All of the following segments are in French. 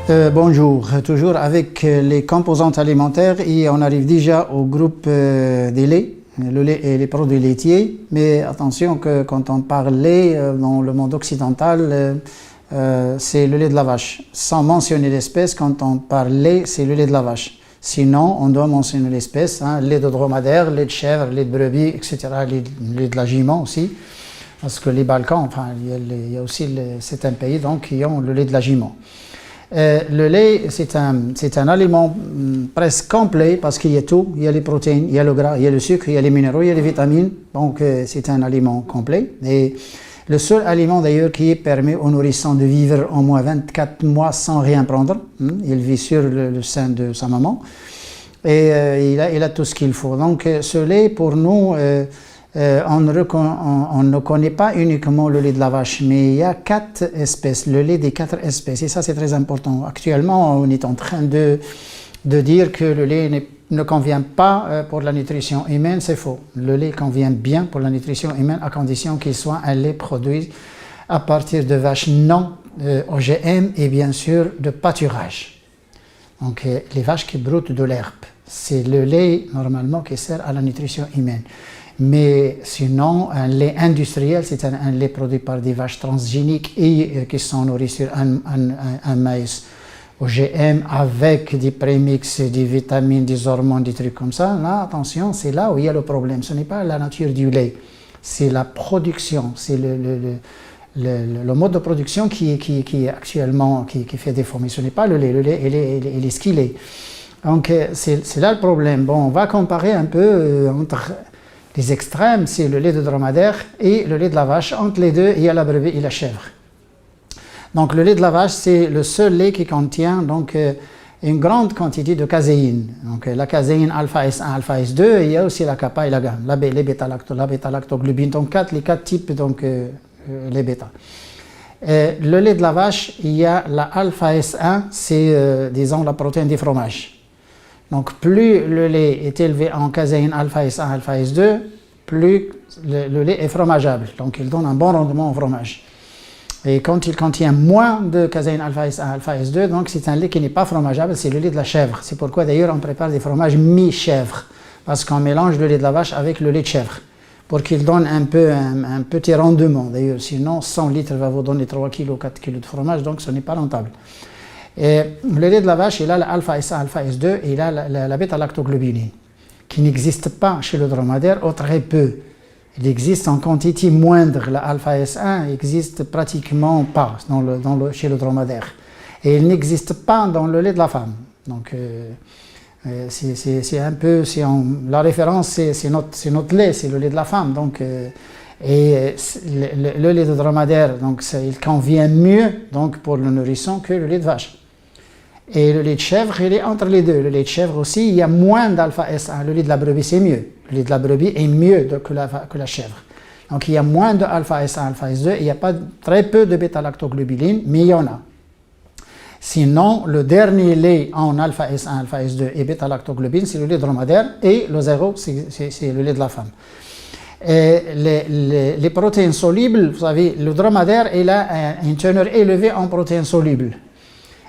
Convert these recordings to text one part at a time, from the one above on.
Bonjour, toujours avec les composantes alimentaires et on arrive déjà au groupe des laits, le lait et les produits laitiers. Mais attention que quand on parle lait dans le monde occidental, c'est le lait de la vache. Sans mentionner l'espèce, quand on parle lait, c'est le lait de la vache. Sinon, on doit mentionner l'espèce, lait de dromadaire, lait de chèvre, lait de brebis, etc., lait de la jument aussi. Parce que les Balkans, enfin, il y a aussi certains pays donc, qui ont le lait de la jument. Le lait, c'est un aliment presque complet parce qu'il y a tout. Il y a les protéines, il y a le gras, il y a le sucre, il y a les minéraux, il y a les vitamines. Donc, c'est un aliment complet. Et le seul aliment d'ailleurs qui permet au nourrisson de vivre au moins 24 mois sans rien prendre. Il vit sur le sein de sa maman. Et il a tout ce qu'il faut. Donc, ce lait, pour nous, on ne connaît pas uniquement le lait de la vache, mais il y a 4 espèces, le lait des 4 espèces, et ça c'est très important. Actuellement, on est en train de dire que le lait ne convient pas pour la nutrition humaine, c'est faux. Le lait convient bien pour la nutrition humaine à condition qu'il soit un lait produit à partir de vaches non OGM et bien sûr de pâturage. Donc les vaches qui broutent de l'herbe, c'est le lait normalement qui sert à la nutrition humaine. Mais sinon, un lait industriel, c'est un lait produit par des vaches transgéniques et qui sont nourries sur un maïs OGM avec des prémix, des vitamines, des hormones, des trucs comme ça. Là, attention, c'est là où il y a le problème. Ce n'est pas la nature du lait, c'est la production, c'est le mode de production qui est actuellement, qui fait défaut. Mais ce n'est pas le lait il est ce qu'il est. Donc, c'est là le problème. Bon, on va comparer un peu entre... Les extrêmes, c'est le lait de dromadaire et le lait de la vache. Entre les deux, il y a la brebis et la chèvre. Donc le lait de la vache, c'est le seul lait qui contient donc, une grande quantité de caséine. Donc la caséine alpha S1, alpha S2, et il y a aussi la kappa et la gamme, les bêta-lactoglobines, donc les 4 types, donc les bêta. Le lait de la vache, il y a la alpha S1, c'est disons la protéine des fromages. Donc, plus le lait est élevé en caséine alpha S1, alpha S2, plus le lait est fromageable. Donc, il donne un bon rendement au fromage. Et quand il contient moins de caséine alpha S1, alpha S2, donc c'est un lait qui n'est pas fromageable, c'est le lait de la chèvre. C'est pourquoi d'ailleurs on prépare des fromages mi-chèvre, parce qu'on mélange le lait de la vache avec le lait de chèvre, pour qu'il donne un petit rendement. D'ailleurs, sinon 100 litres va vous donner 3 kg, 4 kg de fromage, donc ce n'est pas rentable. Et le lait de la vache, il a l'alpha S1, alpha S2 et il a la bêta-lactoglobine, qui n'existe pas chez le dromadaire, ou très peu. Il existe en quantité moindre. La alpha S1 n'existe pratiquement pas chez le dromadaire. Et il n'existe pas dans le lait de la femme. Donc, c'est un peu, la référence, c'est notre lait, c'est le lait de la femme. Donc, et le lait de dromadaire, donc, il convient mieux donc, pour le nourrisson que le lait de vache. Et le lait de chèvre, il est entre les deux. Le lait de chèvre aussi, il y a moins d'alpha S1. Le lait de la brebis, c'est mieux. Le lait de la brebis est mieux que la chèvre. Donc il y a moins d'alpha S1, alpha S2. Il n'y a pas très peu de bêta-lactoglobulines, mais il y en a. Sinon, le dernier lait en alpha S1, alpha S2 et bêta-lactoglobine, c'est le lait dromadaire. Et le zéro, c'est le lait de la femme. Et les protéines solubles, vous savez, le dromadaire, il a une teneur élevée en protéines solubles.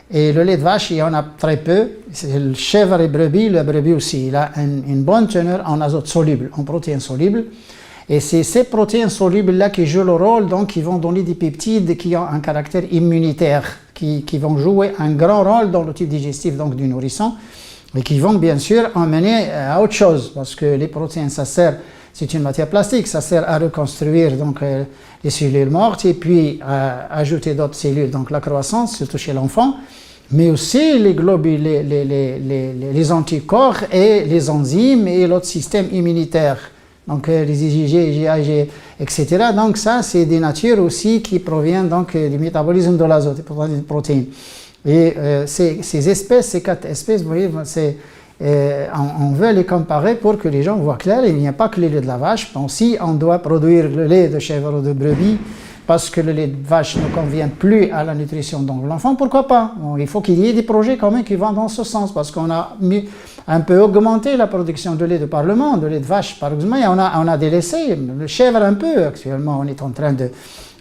Et le lait de vache, il y en a très peu. Le chèvre et brebis, la brebis aussi, il a une bonne teneur en azote soluble, en protéines solubles. Et c'est ces protéines solubles-là qui jouent le rôle, donc qui vont donner des peptides qui ont un caractère immunitaire, qui vont jouer un grand rôle dans le tube digestif donc, du nourrisson, et qui vont bien sûr emmener à autre chose, parce que les protéines, ça sert, c'est une matière plastique, ça sert à reconstruire donc, les cellules mortes et puis à ajouter d'autres cellules, donc la croissance, surtout chez l'enfant, mais aussi les globules, les anticorps et les enzymes et l'autre système immunitaire, donc les IgG, IgA, etc. Donc ça, c'est des natures aussi qui proviennent donc du métabolisme de l'azote, des protéines. Et ces espèces, ces 4 espèces, vous voyez, on veut les comparer pour que les gens voient clair. Il n'y a pas que le lait de la vache. Bon, si on doit produire le lait de chèvre ou de brebis parce que le lait de vache ne convient plus à la nutrition de l'enfant, pourquoi pas? Bon, il faut qu'il y ait des projets quand même qui vont dans ce sens, parce qu'on a un peu augmenté la production de lait de par le monde, de lait de vache par exemple, et on a délaissé le chèvre un peu. Actuellement, on est en train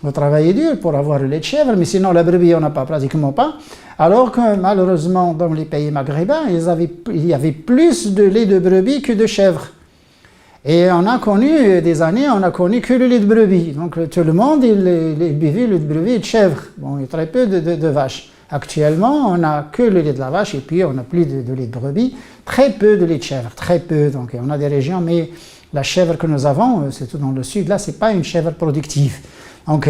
faut travailler dur pour avoir le lait de chèvre, mais sinon la brebis, on n'a pas, pratiquement pas. Alors que malheureusement, dans les pays maghrébins, il y avait plus de lait de brebis que de chèvre. Et on a connu des années, on a connu que le lait de brebis. Donc tout le monde, il buvait le lait de brebis et de chèvre. Bon, il y a très peu de vaches. Actuellement, on n'a que le lait de la vache et puis on n'a plus de lait de brebis. Très peu de lait de chèvre, très peu. Donc on a des régions, mais la chèvre que nous avons, c'est tout dans le sud, là, c'est pas une chèvre productive. Donc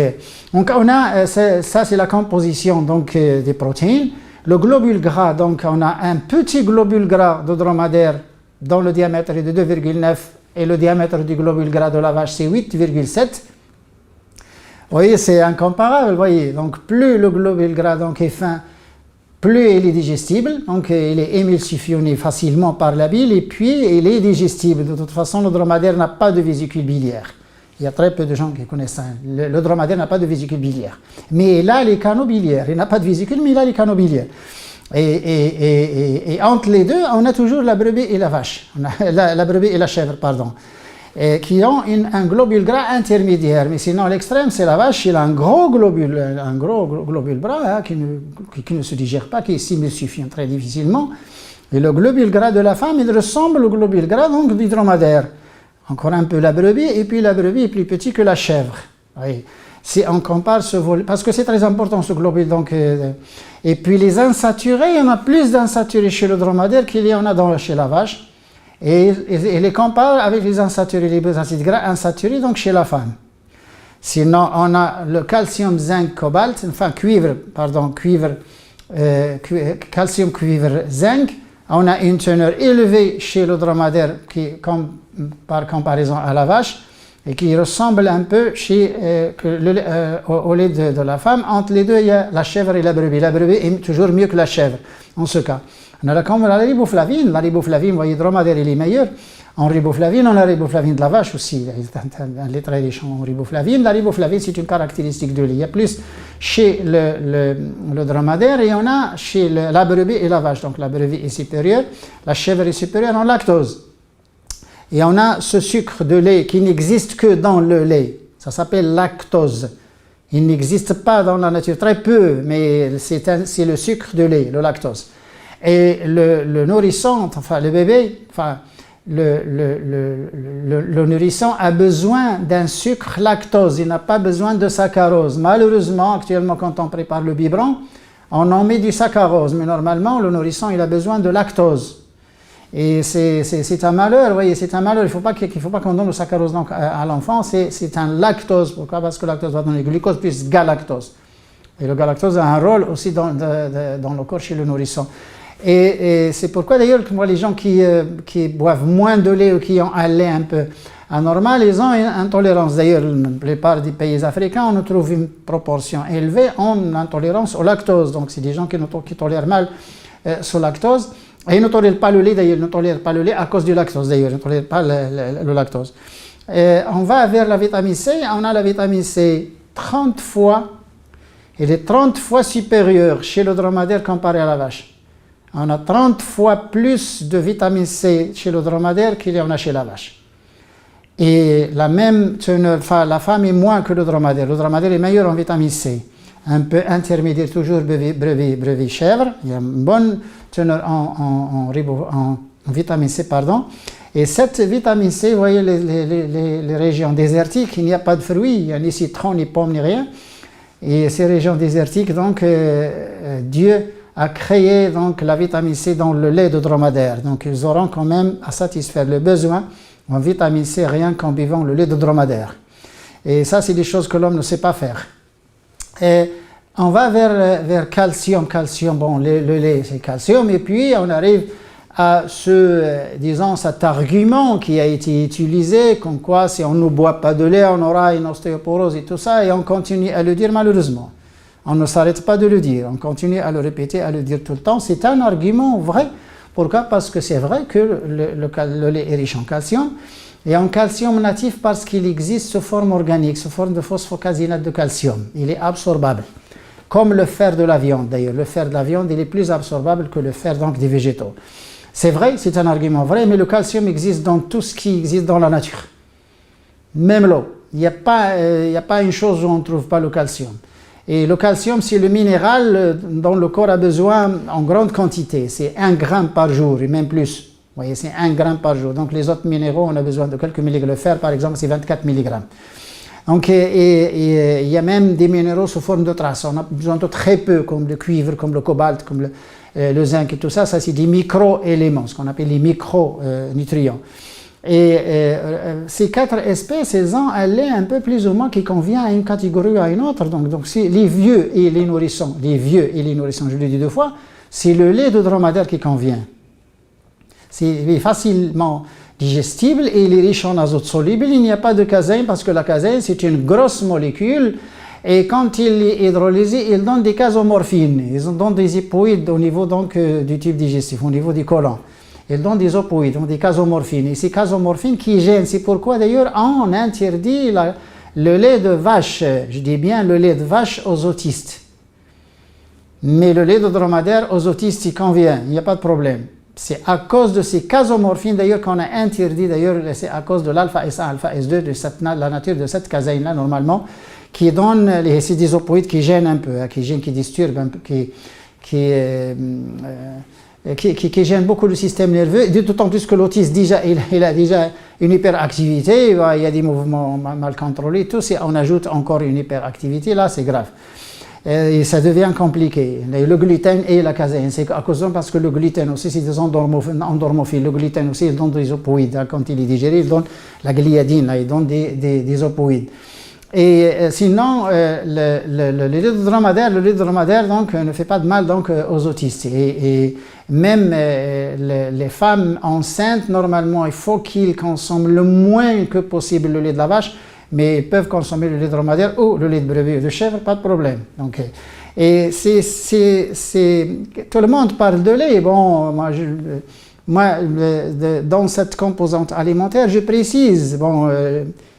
on a, ça c'est la composition donc, des protéines. Le globule gras, donc on a un petit globule gras de dromadaire dont le diamètre est de 2,9 et le diamètre du globule gras de la vache c'est 8,7. Vous voyez, c'est incomparable, vous voyez. Donc plus le globule gras donc, est fin, plus il est digestible, donc il est émulsionné facilement par la bile et puis il est digestible. De toute façon, le dromadaire n'a pas de vésicule biliaire. Il y a très peu de gens qui connaissent ça. Le dromadaire n'a pas de vésicule biliaire. Mais il a les canaux biliaires. Il n'a pas de vésicule, mais il a les canaux biliaires. Et entre les deux, on a toujours la brebis et la vache. La brebis et la chèvre, pardon. Qui ont un globule gras intermédiaire. Mais sinon, à l'extrême, c'est la vache. Il a un gros globule gras hein, qui ne se digère pas, qui s'émulsifie très difficilement. Et le globule gras de la femme, il ressemble au globule gras donc, du dromadaire. Encore un peu la brebis, et puis la brebis est plus petite que la chèvre. Oui. Si on compare ce volume, parce que c'est très important ce globule. Donc, et puis les insaturés, il y en a plus d'insaturés chez le dromadaire qu'il y en a chez la vache. Et les compare avec les insaturés, les acides gras insaturés, donc chez la femme. Sinon, on a le calcium, zinc, cobalt, enfin calcium, cuivre, zinc. On a une teneur élevée chez le dromadaire par comparaison à la vache et qui ressemble un peu au lait de la femme. Entre les deux, il y a la chèvre et la brebis. La brebis est toujours mieux que la chèvre, en ce cas. On a la riboflavine. La riboflavine, vous voyez, le dromadaire, il est meilleur. En riboflavine, on a la riboflavine de la vache aussi. Elle est très riche en riboflavine. La riboflavine, c'est une caractéristique de lait. Il y a plus chez le dromadaire et on a chez la brebis et la vache. Donc la brebis est supérieure, la chèvre est supérieure en lactose. Et on a ce sucre de lait qui n'existe que dans le lait. Ça s'appelle lactose. Il n'existe pas dans la nature, très peu, mais c'est le sucre de lait, le lactose. Et le nourrisson, enfin le bébé, enfin le nourrisson a besoin d'un sucre lactose, il n'a pas besoin de saccharose. Malheureusement, actuellement, quand on prépare le biberon, on en met du saccharose, mais normalement, le nourrisson, il a besoin de lactose. Et c'est un malheur, vous voyez, c'est un malheur. Il ne faut pas qu'on donne le saccharose donc, à l'enfant, c'est un lactose. Pourquoi? Parce que le lactose va donner glucose plus galactose. Et le galactose a un rôle aussi dans le corps chez le nourrisson. Et c'est pourquoi d'ailleurs que moi les gens qui boivent moins de lait ou qui ont un lait un peu anormal, ils ont une intolérance. D'ailleurs, la plupart des pays africains, on trouve une proportion élevée en intolérance au lactose. Donc c'est des gens qui tolèrent mal ce lactose. Et ils ne tolèrent pas le lait d'ailleurs, ils ne tolèrent pas le lait à cause du lactose d'ailleurs, ils ne tolèrent pas le lactose. On va vers la vitamine C, on a la vitamine C 30 fois, elle est 30 fois supérieure chez le dromadaire comparé à la vache. On a 30 fois plus de vitamine C chez le dromadaire qu'il y en a chez la vache. Et la même teneur, enfin la femme est moins que le dromadaire. Le dromadaire est meilleur en vitamine C. Un peu intermédiaire toujours brebis chèvre. Il y a une bonne teneur en vitamine C, pardon. Et cette vitamine C, vous voyez les régions désertiques, il n'y a pas de fruits, il n'y a ni citron, ni pomme, ni rien. Et ces régions désertiques, donc Dieu a créé donc la vitamine C dans le lait de dromadaire. Donc ils auront quand même à satisfaire le besoin en vitamine C rien qu'en buvant le lait de dromadaire. Et ça, c'est des choses que l'homme ne sait pas faire. Et on va vers calcium. Calcium, bon, le lait, c'est calcium. Et puis, on arrive à cet argument qui a été utilisé, comme quoi si on ne boit pas de lait, on aura une ostéoporose et tout ça. Et on continue à le dire malheureusement. On ne s'arrête pas de le dire, on continue à le répéter, à le dire tout le temps. C'est un argument vrai. Pourquoi? Parce que c'est vrai que le lait est riche en calcium. Et en calcium natif parce qu'il existe sous forme organique, sous forme de phosphocasinate de calcium. Il est absorbable. Comme le fer de la viande d'ailleurs. Le fer de la viande, il est plus absorbable que le fer donc, des végétaux. C'est vrai, c'est un argument vrai, mais le calcium existe dans tout ce qui existe dans la nature. Même l'eau. Il n'y a pas une chose où on ne trouve pas le calcium. Et le calcium, c'est le minéral dont le corps a besoin en grande quantité. C'est 1 gramme par jour, et même plus. Vous voyez, c'est 1 gramme par jour. Donc les autres minéraux, on a besoin de quelques milligrammes. Le fer, par exemple, c'est 24 milligrammes. Donc, et il y a même des minéraux sous forme de traces. On a besoin de très peu, comme le cuivre, comme le cobalt, comme le zinc et tout ça. Ça, c'est des micro-éléments, ce qu'on appelle les micronutriments. Et ces 4 espèces, elles ont un lait un peu plus ou moins qui convient à une catégorie ou à une autre. Donc les vieux et les nourrissons, je le dis 2 fois, c'est le lait de dromadaire qui convient. C'est facilement digestible et il est riche en azote soluble. Il n'y a pas de caséine parce que la caséine, c'est une grosse molécule. Et quand il est hydrolysé, il donne des casomorphines. Ils donnent des hypoïdes au niveau donc, du tube digestif, au niveau du côlon. Ils donnent des opoïdes, donc des casomorphines. Et ces casomorphines qui gênent, c'est pourquoi d'ailleurs on interdit le lait de vache, je dis bien le lait de vache aux autistes. Mais le lait de dromadaire aux autistes, il convient, il n'y a pas de problème. C'est à cause de ces casomorphines d'ailleurs qu'on a interdit, d'ailleurs c'est à cause de l'alpha S1, alpha S2, de la nature de cette caséine-là normalement, qui donne ces des opoïdes qui gênent un peu, qui gênent, qui disturbent un peu, qui gêne beaucoup le système nerveux, d'autant plus que l'autisme, déjà, il a déjà une hyperactivité, il y a des mouvements mal contrôlés, tout, on ajoute encore une hyperactivité, là c'est grave. Et ça devient compliqué. Le gluten et la caséine, c'est à cause de parce que le gluten aussi, c'est des endormophiles. Le gluten aussi, il donne des opoïdes. Hein, quand il est digéré, il donne la gliadine, là, il donne des opoïdes. Et sinon, le lait de dromadaire donc, ne fait pas de mal donc, aux autistes. Et même les femmes enceintes, normalement, il faut qu'ils consomment le moins que possible le lait de la vache, mais ils peuvent consommer le lait de dromadaire ou le lait de brebis ou de chèvre, pas de problème. Donc, et tout le monde parle de lait. Bon, dans cette composante alimentaire, je précise, bon,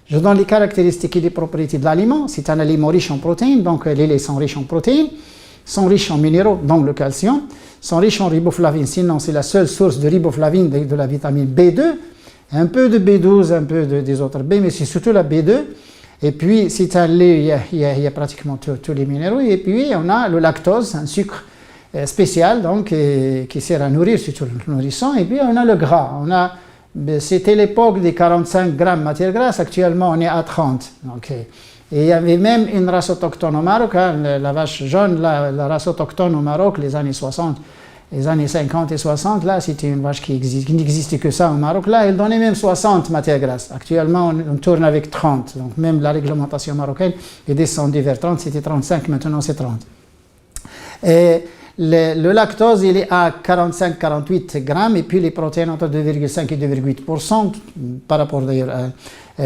je donne les caractéristiques et les propriétés de l'aliment. C'est un aliment riche en protéines, donc les laits sont riches en protéines, sont riches en minéraux, dont le calcium, sont riches en riboflavine, sinon c'est la seule source de riboflavine, de la vitamine B2, un peu de B12, un peu des autres B, mais c'est surtout la B2. Et puis, c'est un lait, il y a pratiquement tous les minéraux. Et puis, on a le lactose, un sucre spécial, donc, qui sert à nourrir, surtout le nourrisson. Et puis, on a le gras. C'était l'époque des 45 grammes de matière grasse, actuellement on est à 30. Donc, et il y avait même une race autochtone au Maroc, hein, la vache jaune, la race autochtone au Maroc, les années 60, les années 50 et 60, là c'était une vache qui n'existait que ça au Maroc, là elle donnait même 60 matières grasses. Actuellement on tourne avec 30, donc même la réglementation marocaine est descendue vers 30, c'était 35, maintenant c'est 30. Et le lactose, il est à 45-48 grammes et puis les protéines entre 2,5 et 2,8% par rapport d'ailleurs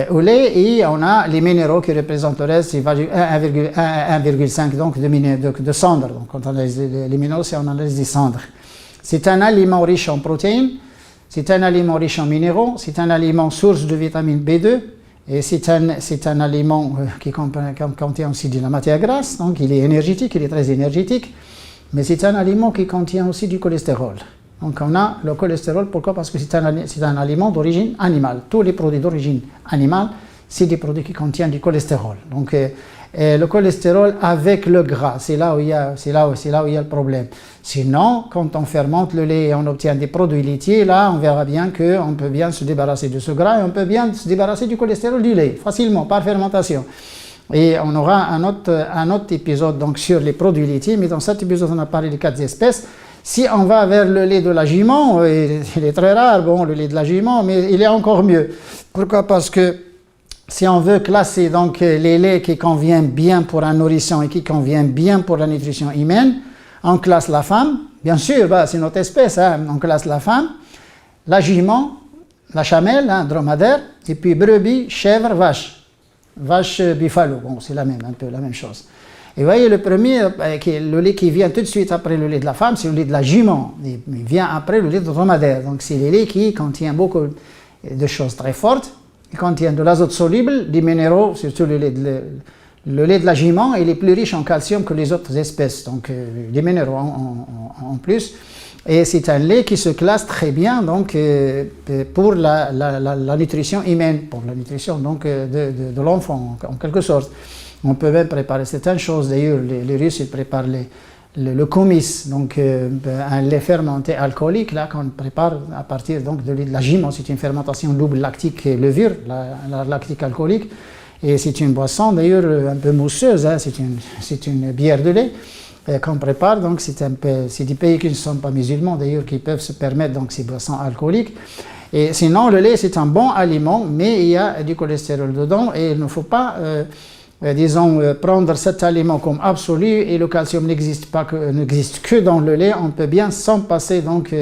au lait. Et on a les minéraux qui représentent le reste, c'est 1,5 donc de cendres. Donc quand on analyse les minéraux, c'est on analyse des cendres. C'est un aliment riche en protéines, c'est un aliment riche en minéraux, c'est un aliment source de vitamine B2 et c'est un aliment qui contient aussi de la matière grasse, donc il est énergétique, il est très énergétique. Mais c'est un aliment qui contient aussi du cholestérol. Donc on a le cholestérol, pourquoi? Parce que c'est un aliment d'origine animale. Tous les produits d'origine animale, c'est des produits qui contiennent du cholestérol. Donc le cholestérol avec le gras, c'est là où il y a le problème. Sinon, quand on fermente le lait et on obtient des produits laitiers, là on verra bien qu'on peut bien se débarrasser de ce gras et on peut bien se débarrasser du cholestérol du lait, facilement, par fermentation. Et on aura un autre épisode donc, sur les produits laitiers, mais dans cet épisode, on a parlé des 4 espèces. Si on va vers le lait de la jument, il est très rare, bon, le lait de la jument, mais il est encore mieux. Pourquoi? Parce que si on veut classer donc, les laits qui conviennent bien pour un nourrisson et qui conviennent bien pour la nutrition humaine, on classe la femme, bien sûr, c'est notre espèce, hein, on classe la femme, la jument, la chamelle, hein, dromadaire, et puis brebis, chèvre, vache. Vache buffalo, bon, c'est un peu la même chose. Et vous voyez, le premier, le lait qui vient tout de suite après le lait de la femme, c'est le lait de la jument. Il vient après le lait de dromadaire. Donc, c'est les laits qui contiennent beaucoup de choses très fortes. Il contient de l'azote soluble, des minéraux, surtout le lait de la jument, il est plus riche en calcium que les autres espèces. Donc, des minéraux en plus. Et c'est un lait qui se classe très bien donc, pour la nutrition humaine, pour la nutrition donc, de l'enfant en quelque sorte. On peut même préparer certaines choses. D'ailleurs, les Russes ils préparent le kumis, donc un lait fermenté alcoolique là qu'on prépare à partir donc de la gimon. C'est une fermentation double lactique et levure, la lactique alcoolique. Et c'est une boisson d'ailleurs un peu mousseuse, hein, c'est une bière de lait qu'on prépare. Donc c'est des pays qui ne sont pas musulmans d'ailleurs qui peuvent se permettre donc ces boissons alcooliques. Et sinon le lait c'est un bon aliment, mais il y a du cholestérol dedans et il ne faut pas disons prendre cet aliment comme absolu, et le calcium n'existe que dans le lait. On peut bien s'en passer donc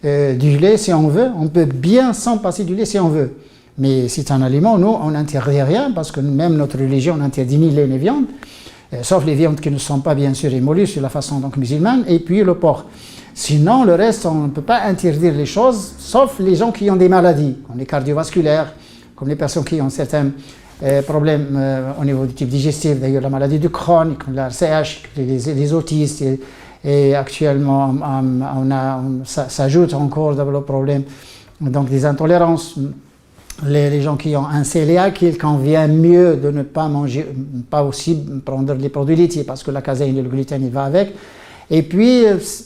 du lait si on veut, on peut bien s'en passer du lait si on veut. Mais c'est un aliment, nous, on n'interdit rien, parce que même notre religion n'interdit ni lait ni viande, sauf les viandes qui ne sont pas bien sûr émolues sur la façon donc musulmane, et puis le porc. Sinon, le reste, on ne peut pas interdire les choses, sauf les gens qui ont des maladies, comme les cardiovasculaires, comme les personnes qui ont certains problèmes au niveau du type digestif, d'ailleurs la maladie du Crohn, comme la RCH, les autistes, et actuellement ça s'ajoute encore le problème donc des intolérances. Les gens qui ont un cœliaque, il convient mieux de ne pas manger, pas aussi prendre les produits laitiers, parce que la caséine et le gluten, il va avec. Et puis,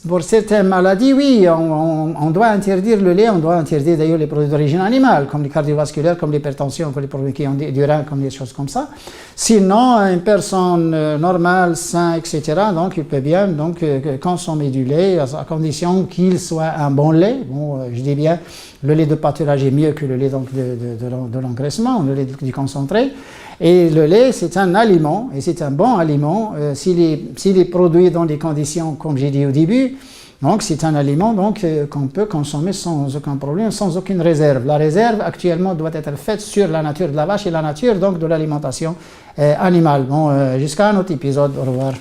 pour certaines maladies, oui, on doit interdire le lait, on doit interdire d'ailleurs les produits d'origine animale, comme les cardiovasculaires, comme l'hypertension, comme les produits qui ont du rein, comme des choses comme ça. Sinon, une personne normale, saine, etc., donc il peut bien donc, consommer du lait, à condition qu'il soit un bon lait. Bon, je dis bien, le lait de pâturage est mieux que le lait donc, de l'engraissement, le lait du concentré. Et le lait, c'est un aliment, et c'est un bon aliment, s'il est produit dans des conditions, comme j'ai dit au début. Donc c'est un aliment qu'on peut consommer sans aucun problème, sans aucune réserve. La réserve actuellement doit être faite sur la nature de la vache et la nature donc de l'alimentation animale. Bon, jusqu'à un autre épisode, au revoir.